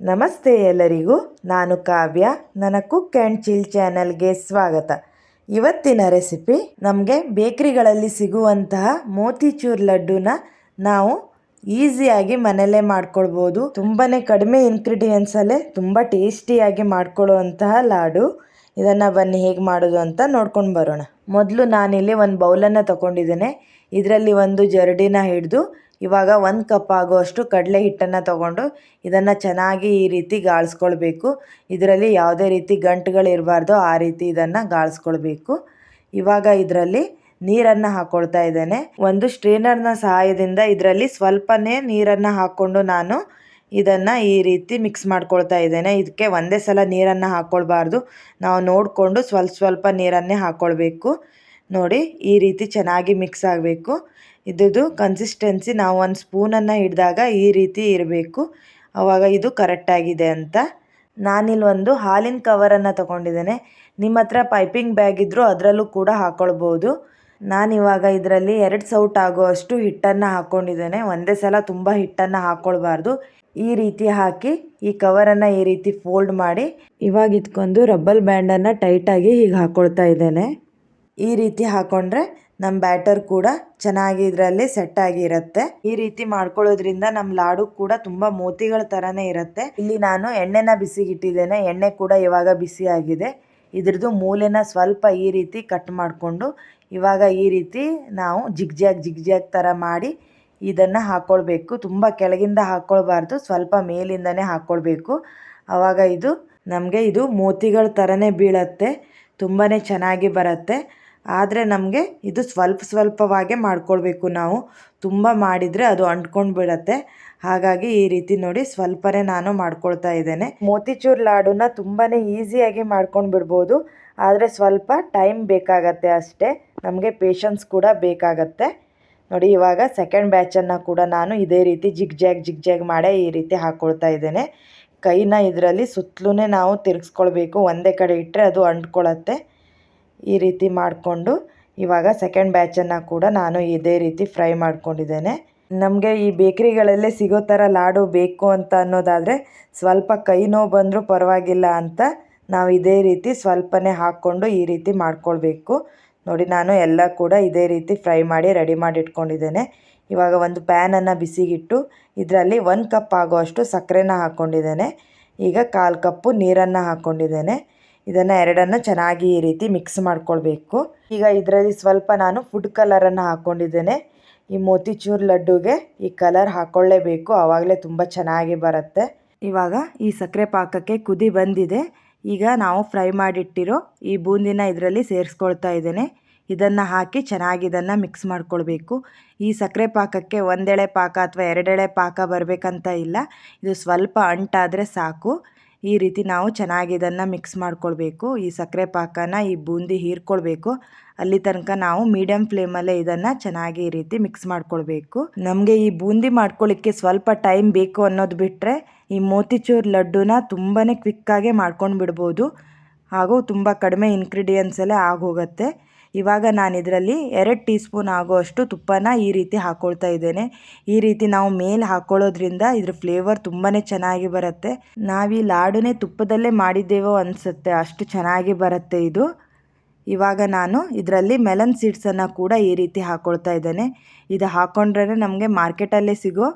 ನಮಸ್ತೆ ಎಲ್ಲರಿಗೂ, ನಾನು ಕಾವ್ಯ. ನನ್ನ ಕುಕ್ ಆ್ಯಂಡ್ ಚಿಲ್ ಚಾನಲ್ಗೆ ಸ್ವಾಗತ. ಇವತ್ತಿನ ರೆಸಿಪಿ ನಮಗೆ ಬೇಕ್ರಿಗಳಲ್ಲಿ ಸಿಗುವಂತಹ ಮೋತಿಚೂರ್ ಲಡ್ಡುನ ನಾವು ಈಸಿಯಾಗಿ ಮನೆಯಲ್ಲೇ ಮಾಡ್ಕೊಳ್ಬೋದು. ತುಂಬಾ ಕಡಿಮೆ ಇಂಗ್ರೀಡಿಯೆಂಟ್ಸಲ್ಲೇ ತುಂಬ ಟೇಸ್ಟಿಯಾಗಿ ಮಾಡ್ಕೊಳ್ಳುವಂತಹ ಲಾಡು. ಇದನ್ನು ಬನ್ನಿ ಹೇಗೆ ಮಾಡೋದು ಅಂತ ನೋಡ್ಕೊಂಡು ಬರೋಣ. ಮೊದಲು ನಾನಿಲ್ಲಿ ಒಂದು ಬೌಲನ್ನು ತಗೊಂಡಿದ್ದೇನೆ. ಇದರಲ್ಲಿ ಒಂದು ಜರಡಿನ ಹಿಡಿದು ಇವಾಗ 1 ಕಪ್ ಆಗುವಷ್ಟು ಕಡಲೆ ಹಿಟ್ಟನ್ನು ತಗೊಂಡು ಇದನ್ನು ಚೆನ್ನಾಗಿ ಈ ರೀತಿ ಗಾಳಿಸ್ಕೊಳ್ಬೇಕು. ಇದರಲ್ಲಿ ಯಾವುದೇ ರೀತಿ ಗಂಟುಗಳಿರಬಾರ್ದು, ಆ ರೀತಿ ಇದನ್ನು ಗಾಳಿಸ್ಕೊಳ್ಬೇಕು. ಇವಾಗ ಇದರಲ್ಲಿ ನೀರನ್ನು ಹಾಕ್ಕೊಳ್ತಾ ಇದ್ದೇನೆ. ಒಂದು ಸ್ಟ್ರೈನರ್ನ ಸಹಾಯದಿಂದ ಇದರಲ್ಲಿ ಸ್ವಲ್ಪನೇ ನೀರನ್ನು ಹಾಕ್ಕೊಂಡು ನಾನು ಇದನ್ನು ಈ ರೀತಿ ಮಿಕ್ಸ್ ಮಾಡ್ಕೊಳ್ತಾ ಇದ್ದೇನೆ. ಇದಕ್ಕೆ ಒಂದೇ ಸಲ ನೀರನ್ನು ಹಾಕ್ಕೊಳ್ಬಾರ್ದು, ನಾವು ನೋಡಿಕೊಂಡು ಸ್ವಲ್ಪ ನೀರನ್ನೇ ಹಾಕ್ಕೊಳ್ಬೇಕು. ನೋಡಿ, ಈ ರೀತಿ ಚೆನ್ನಾಗಿ ಮಿಕ್ಸ್ ಆಗಬೇಕು. ಇದ್ದು ಕನ್ಸಿಸ್ಟೆನ್ಸಿ ನಾವು ಒಂದು ಸ್ಪೂನನ್ನು ಹಿಡಿದಾಗ ಈ ರೀತಿ ಇರಬೇಕು, ಆವಾಗ ಇದು ಕರೆಕ್ಟಾಗಿದೆ ಅಂತ. ನಾನಿಲ್ಲಿ ಒಂದು ಹಾಲಿನ ಕವರನ್ನು ತಗೊಂಡಿದ್ದೇನೆ. ನಿಮ್ಮ ಹತ್ರ ಪೈಪಿಂಗ್ ಬ್ಯಾಗ್ ಇದ್ದರೂ ಅದರಲ್ಲೂ ಕೂಡ ಹಾಕ್ಕೊಳ್ಬೋದು. ನಾನಿವಾಗ ಇದರಲ್ಲಿ 2 ಸೌಟ್ ಆಗುವಷ್ಟು ಹಿಟ್ಟನ್ನು ಹಾಕ್ಕೊಂಡಿದ್ದೇನೆ. ಒಂದೇ ಸಲ ತುಂಬ ಹಿಟ್ಟನ್ನು ಹಾಕ್ಕೊಳ್ಬಾರ್ದು. ಈ ರೀತಿ ಹಾಕಿ ಈ ಕವರನ್ನು ಈ ರೀತಿ ಫೋಲ್ಡ್ ಮಾಡಿ ಇವಾಗ ಇಟ್ಕೊಂಡು ರಬ್ಬರ್ ಬ್ಯಾಂಡನ್ನು ಟೈಟಾಗಿ ಹೀಗೆ ಹಾಕ್ಕೊಳ್ತಾ ಇದ್ದೇನೆ. ಈ ರೀತಿ ಹಾಕ್ಕೊಂಡ್ರೆ ನಮ್ಮ ಬ್ಯಾಟರ್ ಕೂಡ ಚೆನ್ನಾಗಿ ಇದರಲ್ಲಿ ಸೆಟ್ ಆಗಿರುತ್ತೆ. ಈ ರೀತಿ ಮಾಡ್ಕೊಳ್ಳೋದ್ರಿಂದ ನಮ್ಮ ಲಾಡು ಕೂಡ ತುಂಬ ಮೋತಿಗಳ ಥರನೇ ಇರುತ್ತೆ. ಇಲ್ಲಿ ನಾನು ಎಣ್ಣೆನ ಬಿಸಿಗಿಟ್ಟಿದ್ದೇನೆ. ಎಣ್ಣೆ ಕೂಡ ಇವಾಗ ಬಿಸಿ ಆಗಿದೆ. ಇದ್ರದ್ದು ಮೂಲೆನ ಸ್ವಲ್ಪ ಈ ರೀತಿ ಕಟ್ ಮಾಡಿಕೊಂಡು ಇವಾಗ ಈ ರೀತಿ ನಾವು ಜಿಗ್ಜ್ಯಾಗ್ ಥರ ಮಾಡಿ ಇದನ್ನು ಹಾಕ್ಕೊಳ್ಬೇಕು. ತುಂಬ ಕೆಳಗಿಂದ ಹಾಕ್ಕೊಳ್ಬಾರ್ದು, ಸ್ವಲ್ಪ ಮೇಲಿಂದನೇ ಹಾಕ್ಕೊಳ್ಬೇಕು. ಆವಾಗ ಇದು ನಮಗೆ ಇದು ಮೋತಿಗಳ ಥರನೇ ಬೀಳತ್ತೆ, ತುಂಬಾ ಚೆನ್ನಾಗಿ ಬರುತ್ತೆ. ಆದರೆ ನಮಗೆ ಇದು ಸ್ವಲ್ಪವಾಗೇ ಮಾಡ್ಕೊಳ್ಬೇಕು. ನಾವು ತುಂಬ ಮಾಡಿದರೆ ಅದು ಅಂಟ್ಕೊಂಡು ಬಿಡತ್ತೆ. ಹಾಗಾಗಿ ಈ ರೀತಿ ನೋಡಿ ಸ್ವಲ್ಪನೇ ನಾನು ಮಾಡ್ಕೊಳ್ತಾ ಇದ್ದೇನೆ. ಮೋತಿಚೂರ್ ಲಾಡುನ ತುಂಬಾ ಈಸಿಯಾಗಿ ಮಾಡ್ಕೊಂಡು ಬಿಡ್ಬೋದು, ಆದರೆ ಸ್ವಲ್ಪ ಟೈಮ್ ಬೇಕಾಗತ್ತೆ ಅಷ್ಟೇ. ನಮಗೆ ಪೇಷನ್ಸ್ ಕೂಡ ಬೇಕಾಗತ್ತೆ. ನೋಡಿ, ಇವಾಗ ಸೆಕೆಂಡ್ ಬ್ಯಾಚನ್ನು ಕೂಡ ನಾನು ಇದೇ ರೀತಿ ಜಿಗ್ಜ್ಯಾಗ್ ಮಾಡೇ ಈ ರೀತಿ ಹಾಕ್ಕೊಳ್ತಾ ಇದ್ದೇನೆ. ಕೈನ ಇದರಲ್ಲಿ ಸುತ್ತಲೂ ನಾವು ತಿರುಗಿಸ್ಕೊಳ್ಬೇಕು. ಒಂದೇ ಕಡೆ ಇಟ್ಟರೆ ಅದು ಅಂಟ್ಕೊಳ್ಳುತ್ತೆ. ಈ ರೀತಿ ಮಾಡಿಕೊಂಡು ಇವಾಗ ಸೆಕೆಂಡ್ ಬ್ಯಾಚನ್ನು ಕೂಡ ನಾನು ಇದೇ ರೀತಿ ಫ್ರೈ ಮಾಡ್ಕೊಂಡಿದ್ದೇನೆ. ನಮಗೆ ಈ ಬೇಕ್ರಿಗಳಲ್ಲೇ ಸಿಗೋ ಥರ ಲಾಡು ಬೇಕು ಅಂತ ಅನ್ನೋದಾದರೆ ಸ್ವಲ್ಪ ಕೈ ನೋವು ಬಂದರೂ ಪರವಾಗಿಲ್ಲ ಅಂತ ನಾವು ಇದೇ ರೀತಿ ಸ್ವಲ್ಪನೇ ಹಾಕ್ಕೊಂಡು ಈ ರೀತಿ ಮಾಡ್ಕೊಳ್ಬೇಕು. ನೋಡಿ, ನಾನು ಎಲ್ಲ ಕೂಡ ಇದೇ ರೀತಿ ಫ್ರೈ ಮಾಡಿ ರೆಡಿ ಮಾಡಿ ಇಟ್ಕೊಂಡಿದ್ದೇನೆ. ಇವಾಗ ಒಂದು ಪ್ಯಾನನ್ನು ಬಿಸಿಗಿಟ್ಟು ಇದರಲ್ಲಿ 1 ಕಪ್ ಆಗುವಷ್ಟು ಸಕ್ಕರೆನ ಹಾಕ್ಕೊಂಡಿದ್ದೇನೆ. ಈಗ 1/4 ಕಪ್ಪು ನೀರನ್ನು ಹಾಕ್ಕೊಂಡಿದ್ದೇನೆ. ಇದನ್ನು ಎರಡನ್ನು ಚೆನ್ನಾಗಿ ಈ ರೀತಿ ಮಿಕ್ಸ್ ಮಾಡ್ಕೊಳ್ಬೇಕು. ಈಗ ಇದರಲ್ಲಿ ಸ್ವಲ್ಪ ನಾನು ಫುಡ್ ಕಲರನ್ನು ಹಾಕ್ಕೊಂಡಿದ್ದೇನೆ. ಈ ಮೋತಿಚೂರ್ ಲಡ್ಡುಗೆ ಈ ಕಲರ್ ಹಾಕ್ಕೊಳ್ಳೇಬೇಕು, ಆವಾಗಲೇ ತುಂಬ ಚೆನ್ನಾಗಿ ಬರುತ್ತೆ. ಇವಾಗ ಈ ಸಕ್ಕರೆ ಪಾಕಕ್ಕೆ ಕುದಿ ಬಂದಿದೆ. ಈಗ ನಾವು ಫ್ರೈ ಮಾಡಿಟ್ಟಿರೋ ಈ ಬೂಂದಿನ ಇದರಲ್ಲಿ ಸೇರಿಸ್ಕೊಳ್ತಾ ಇದ್ದೇನೆ. ಇದನ್ನು ಹಾಕಿ ಚೆನ್ನಾಗಿ ಇದನ್ನು ಮಿಕ್ಸ್ ಮಾಡ್ಕೊಳ್ಬೇಕು. ಈ ಸಕ್ಕರೆ ಪಾಕಕ್ಕೆ 1 ಎಳೆ ಪಾಕ ಅಥವಾ 2 ಎಳೆ ಪಾಕ ಬರಬೇಕಂತ ಇಲ್ಲ, ಇದು ಸ್ವಲ್ಪ ಅಂಟಾದರೆ ಸಾಕು. ಈ ರೀತಿ ನಾವು ಚೆನ್ನಾಗಿ ಇದನ್ನು ಮಿಕ್ಸ್ ಮಾಡ್ಕೊಳ್ಬೇಕು. ಈ ಸಕ್ಕರೆ ಪಾಕನ ಈ ಬೂಂದಿ ಹೀರ್ಕೊಳ್ಬೇಕು. ಅಲ್ಲಿ ತನಕ ನಾವು ಮೀಡಿಯಮ್ ಫ್ಲೇಮಲ್ಲೇ ಇದನ್ನು ಚೆನ್ನಾಗಿ ಈ ರೀತಿ ಮಿಕ್ಸ್ ಮಾಡ್ಕೊಳ್ಬೇಕು. ನಮಗೆ ಈ ಬೂಂದಿ ಮಾಡ್ಕೊಳ್ಳಿಕ್ಕೆ ಸ್ವಲ್ಪ ಟೈಮ್ ಬೇಕು ಅನ್ನೋದು ಬಿಟ್ಟರೆ ಈ ಮೋತಿಚೂರ್ ಲಡ್ಡುನ ತುಂಬಾ ಕ್ವಿಕ್ಕಾಗೆ ಮಾಡ್ಕೊಂಡು ಬಿಡ್ಬೋದು, ಹಾಗೂ ತುಂಬ ಕಡಿಮೆ ಇಂಗ್ರೀಡಿಯೆಂಟ್ಸಲ್ಲೇ ಆಗೋಗುತ್ತೆ. ಇವಾಗ ನಾನು ಇದರಲ್ಲಿ 2 ಟೀ ಸ್ಪೂನ್ ಆಗುವಷ್ಟು ತುಪ್ಪನ ಈ ರೀತಿ ಹಾಕ್ಕೊಳ್ತಾ ಇದ್ದೇನೆ. ಈ ರೀತಿ ನಾವು ಮೇಲೆ ಹಾಕ್ಕೊಳ್ಳೋದ್ರಿಂದ ಇದ್ರ ಫ್ಲೇವರ್ ತುಂಬಾ ಚೆನ್ನಾಗಿ ಬರುತ್ತೆ. ನಾವು ಈ ಲಾಡುನೇ ತುಪ್ಪದಲ್ಲೇ ಮಾಡಿದ್ದೇವೋ ಅನಿಸುತ್ತೆ, ಅಷ್ಟು ಚೆನ್ನಾಗಿ ಬರುತ್ತೆ ಇದು. ಇವಾಗ ನಾನು ಇದರಲ್ಲಿ ಮೆಲನ್ ಸೀಡ್ಸನ್ನು ಕೂಡ ಈ ರೀತಿ ಹಾಕ್ಕೊಳ್ತಾ ಇದ್ದೇನೆ. ಇದು ಹಾಕ್ಕೊಂಡ್ರೆ ನಮಗೆ ಮಾರ್ಕೆಟಲ್ಲೇ ಸಿಗೋ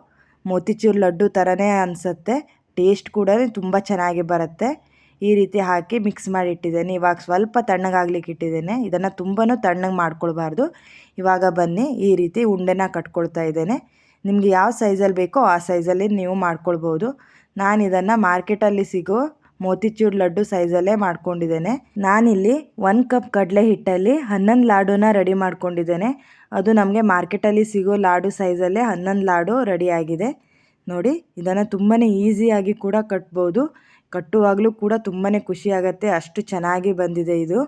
ಮೋತಿಚೂರ್ ಲಡ್ಡು ಥರನೇ ಅನಿಸುತ್ತೆ. ಟೇಸ್ಟ್ ಕೂಡ ತುಂಬ ಚೆನ್ನಾಗಿ ಬರುತ್ತೆ. ಈ ರೀತಿ ಹಾಕಿ ಮಿಕ್ಸ್ ಮಾಡಿ ಇಟ್ಟಿದ್ದೇನೆ. ಇವಾಗ ಸ್ವಲ್ಪ ತಣ್ಣಗಾಗ್ಲಿಕ್ಕೆ ಇಟ್ಟಿದ್ದೇನೆ. ಇದನ್ನು ತುಂಬಾ ತಣ್ಣಗೆ ಮಾಡ್ಕೊಳ್ಬಾರ್ದು. ಇವಾಗ ಬನ್ನಿ ಈ ರೀತಿ ಉಂಡೆನ ಕಟ್ಕೊಳ್ತಾ ಇದ್ದೇನೆ. ನಿಮಗೆ ಯಾವ ಸೈಜಲ್ಲಿ ಬೇಕೋ ಆ ಸೈಜಲ್ಲಿ ನೀವು ಮಾಡ್ಕೊಳ್ಬೋದು. ನಾನು ಇದನ್ನು ಮಾರ್ಕೆಟಲ್ಲಿ ಸಿಗೋ ಮೋತಿಚೂರ್ ಲಡ್ಡು ಸೈಜಲ್ಲೇ ಮಾಡ್ಕೊಂಡಿದ್ದೇನೆ. ನಾನಿಲ್ಲಿ 1 ಕಪ್ ಕಡಲೆ ಹಿಟ್ಟಲ್ಲಿ 11 ಲಾಡುನ ರೆಡಿ ಮಾಡ್ಕೊಂಡಿದ್ದೇನೆ. ಅದು ನಮಗೆ ಮಾರ್ಕೆಟಲ್ಲಿ ಸಿಗೋ ಲಾಡು ಸೈಜಲ್ಲೇ 11 ಲಾಡು ರೆಡಿಯಾಗಿದೆ. ನೋಡಿ, ಇದನ್ನು ತುಂಬಾ ಈಸಿಯಾಗಿ ಕೂಡ ಕಟ್ಬೋದು. ಕಟ್ಟುವಾಗಲೂ ಕೂಡ ತುಂಬಾ ಖುಷಿಯಾಗತ್ತೆ, ಅಷ್ಟು ಚೆನ್ನಾಗಿ ಬಂದಿದೆ ಇದು.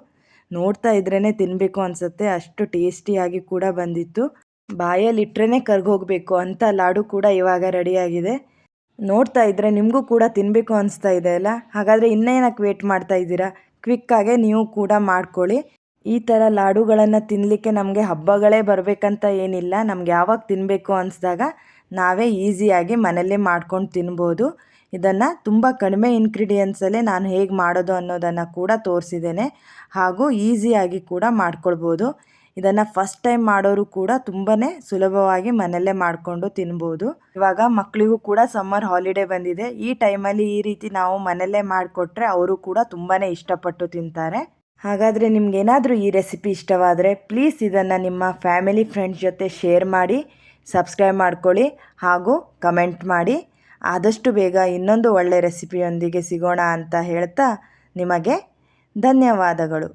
ನೋಡ್ತಾ ಇದ್ರೇ ತಿನ್ನಬೇಕು ಅನಿಸುತ್ತೆ, ಅಷ್ಟು ಟೇಸ್ಟಿಯಾಗಿ ಕೂಡ ಬಂದಿತ್ತು. ಬಾಯಲ್ಲಿ ಇಟ್ಟರೆ ಕರ್ಗೋಗಬೇಕು ಅಂತ ಲಾಡು ಕೂಡ ಇವಾಗ ರೆಡಿಯಾಗಿದೆ. ನೋಡ್ತಾ ಇದ್ದರೆ ನಿಮಗೂ ಕೂಡ ತಿನ್ನಬೇಕು ಅನಿಸ್ತಾ ಇದೆ ಅಲ್ಲ? ಹಾಗಾದರೆ ಇನ್ನೇನಕ್ಕೆ ವೇಟ್ ಮಾಡ್ತಾ ಇದ್ದೀರಾ? ಕ್ವಿಕ್ಕಾಗೆ ನೀವು ಕೂಡ ಮಾಡ್ಕೊಳ್ಳಿ. ಈ ಥರ ಲಾಡುಗಳನ್ನು ತಿನ್ನಲಿಕ್ಕೆ ನಮಗೆ ಹಬ್ಬಗಳೇ ಬರಬೇಕಂತ ಏನಿಲ್ಲ. ನಮ್ಗೆ ಯಾವಾಗ ತಿನ್ನಬೇಕು ಅನಿಸ್ದಾಗ ನಾವೇ ಈಸಿಯಾಗಿ ಮನೆಯಲ್ಲೇ ಮಾಡ್ಕೊಂಡು ತಿನ್ಬೋದು. ಇದನ್ನು ತುಂಬ ಕಡಿಮೆ ಇಂಗ್ರೀಡಿಯೆಂಟ್ಸಲ್ಲೇ ನಾನು ಹೇಗೆ ಮಾಡೋದು ಅನ್ನೋದನ್ನು ಕೂಡ ತೋರಿಸಿದ್ದೇನೆ, ಹಾಗೂ ಈಸಿಯಾಗಿ ಕೂಡ ಮಾಡ್ಕೊಳ್ಬೋದು. ಇದನ್ನು ಫಸ್ಟ್ ಟೈಮ್ ಮಾಡೋರು ಕೂಡ ತುಂಬಾ ಸುಲಭವಾಗಿ ಮನೆಯಲ್ಲೇ ಮಾಡಿಕೊಂಡು ತಿನ್ಬೋದು. ಇವಾಗ ಮಕ್ಕಳಿಗೂ ಕೂಡ ಸಮ್ಮರ್ ಹಾಲಿಡೇ ಬಂದಿದೆ. ಈ ಟೈಮಲ್ಲಿ ಈ ರೀತಿ ನಾವು ಮನೆಯಲ್ಲೇ ಮಾಡಿಕೊಟ್ರೆ ಅವರು ಕೂಡ ತುಂಬಾ ಇಷ್ಟಪಟ್ಟು ತಿಂತಾರೆ. ಹಾಗಾದರೆ ನಿಮಗೇನಾದರೂ ಈ ರೆಸಿಪಿ ಇಷ್ಟವಾದರೆ ಪ್ಲೀಸ್ ಇದನ್ನು ನಿಮ್ಮ ಫ್ಯಾಮಿಲಿ ಫ್ರೆಂಡ್ಸ್ ಜೊತೆ ಶೇರ್ ಮಾಡಿ, ಸಬ್ಸ್ಕ್ರೈಬ್ ಮಾಡ್ಕೊಳ್ಳಿ ಹಾಗೂ ಕಮೆಂಟ್ ಮಾಡಿ. ಆದಷ್ಟು ಬೇಗ ಇನ್ನೊಂದು ಒಳ್ಳೆಯ ರೆಸಿಪಿಯೊಂದಿಗೆ ಸಿಗೋಣ ಅಂತ ಹೇಳ್ತಾ ನಿಮಗೆ ಧನ್ಯವಾದಗಳು.